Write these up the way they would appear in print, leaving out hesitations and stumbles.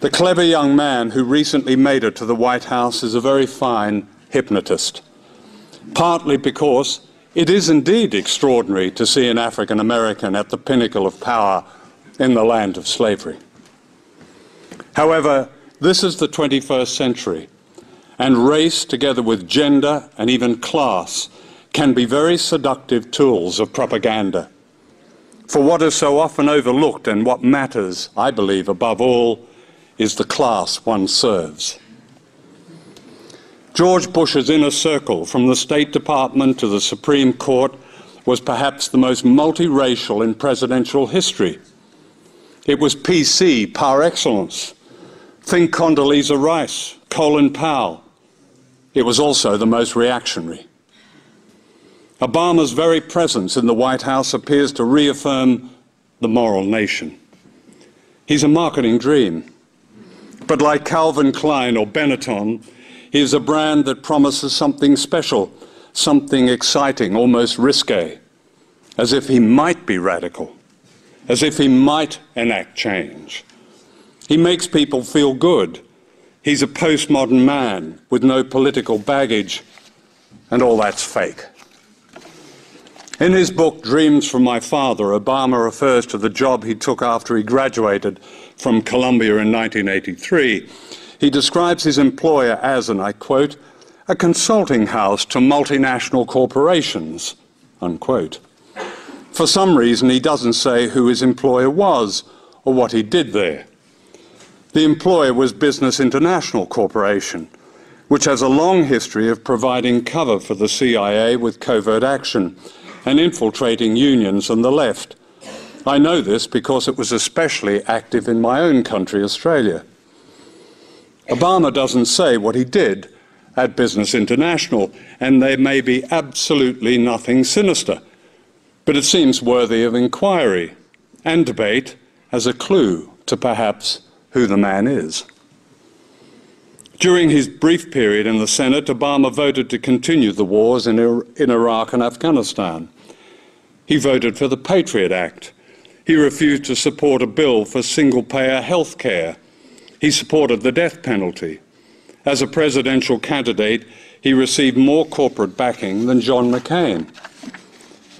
The clever young man who recently made it to the White House is a very fine hypnotist, partly because it is indeed extraordinary to see an African American at the pinnacle of power in the land of slavery. However, this is the 21st century, and race, together with gender and even class, can be very seductive tools of propaganda. For what is so often overlooked and what matters, I believe, above all, is the class one serves. George Bush's inner circle, from the State Department to the Supreme Court, was perhaps the most multiracial in presidential history. It was PC par excellence. Think Condoleezza Rice, Colin Powell. It was also the most reactionary. Obama's very presence in the White House appears to reaffirm the moral nation. He's a marketing dream. But like Calvin Klein or Benetton, he is a brand that promises something special, something exciting, almost risque, as if he might be radical, as if he might enact change. He makes people feel good. He's a postmodern man with no political baggage, and all that's fake. In his book, Dreams from My Father, Obama refers to the job he took after he graduated from Columbia in 1983. He describes his employer as, and I quote, a consulting house to multinational corporations, unquote. For some reason, he doesn't say who his employer was or what he did there. The employer was Business International Corporation, which has a long history of providing cover for the CIA with covert action and infiltrating unions and the left. I know this because it was especially active in my own country, Australia. Obama doesn't say what he did at Business International, and there may be absolutely nothing sinister, but it seems worthy of inquiry and debate as a clue to perhaps who the man is. During his brief period in the Senate, Obama voted to continue the wars in Iraq and Afghanistan. He voted for the Patriot Act. He refused to support a bill for single-payer health care. He supported the death penalty. As a presidential candidate, he received more corporate backing than John McCain.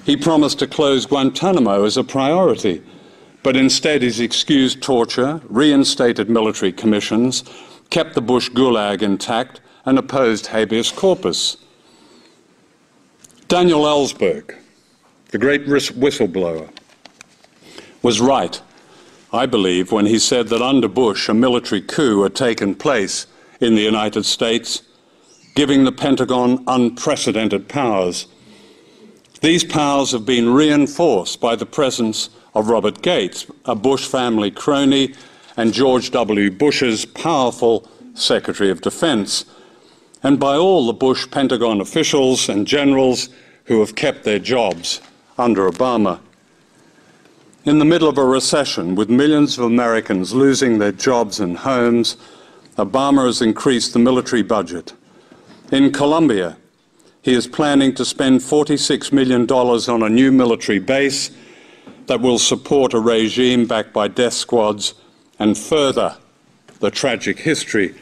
He promised to close Guantanamo as a priority, but instead he's excused torture, reinstated military commissions, kept the Bush Gulag intact, and opposed habeas corpus. Daniel Ellsberg, the great whistleblower, was right, I believe, when he said that under Bush a military coup had taken place in the United States, giving the Pentagon unprecedented powers. These powers have been reinforced by the presence of Robert Gates, a Bush family crony, and George W. Bush's powerful Secretary of Defense, and by all the Bush Pentagon officials and generals who have kept their jobs under Obama. In the middle of a recession, with millions of Americans losing their jobs and homes, Obama has increased the military budget. In Colombia, he is planning to spend $46 million on a new military base that will support a regime backed by death squads and further the tragic history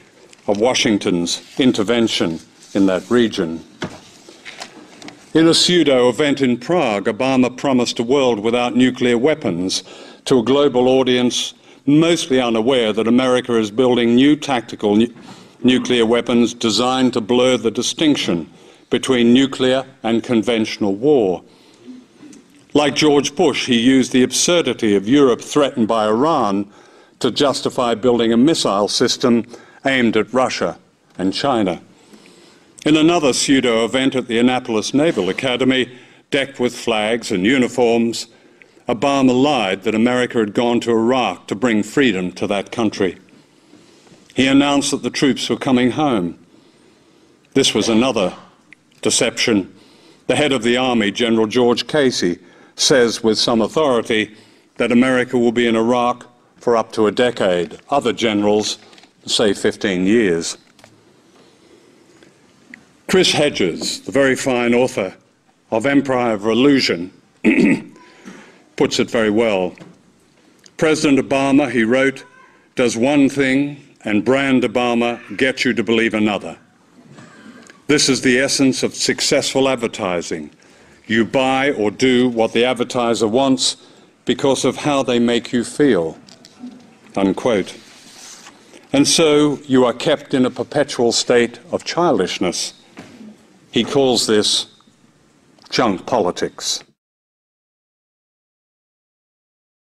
of Washington's intervention in that region. In a pseudo event in Prague, Obama promised a world without nuclear weapons to a global audience mostly unaware that America is building new tactical nuclear weapons designed to blur the distinction between nuclear and conventional war. Like George Bush, he used the absurdity of Europe threatened by Iran to justify building a missile system aimed at Russia and China. In another pseudo-event at the Annapolis Naval Academy, decked with flags and uniforms, Obama lied that America had gone to Iraq to bring freedom to that country. He announced that the troops were coming home. This was another deception. The head of the Army, General George Casey, says with some authority that America will be in Iraq for up to a decade. Other generals say 15 years. Chris Hedges, the very fine author of Empire of Illusion, puts it very well. President Obama, he wrote, does one thing and brand Obama get you to believe another. This is the essence of successful advertising. You buy or do what the advertiser wants because of how they make you feel, unquote. And so you are kept in a perpetual state of childishness. He calls this junk politics.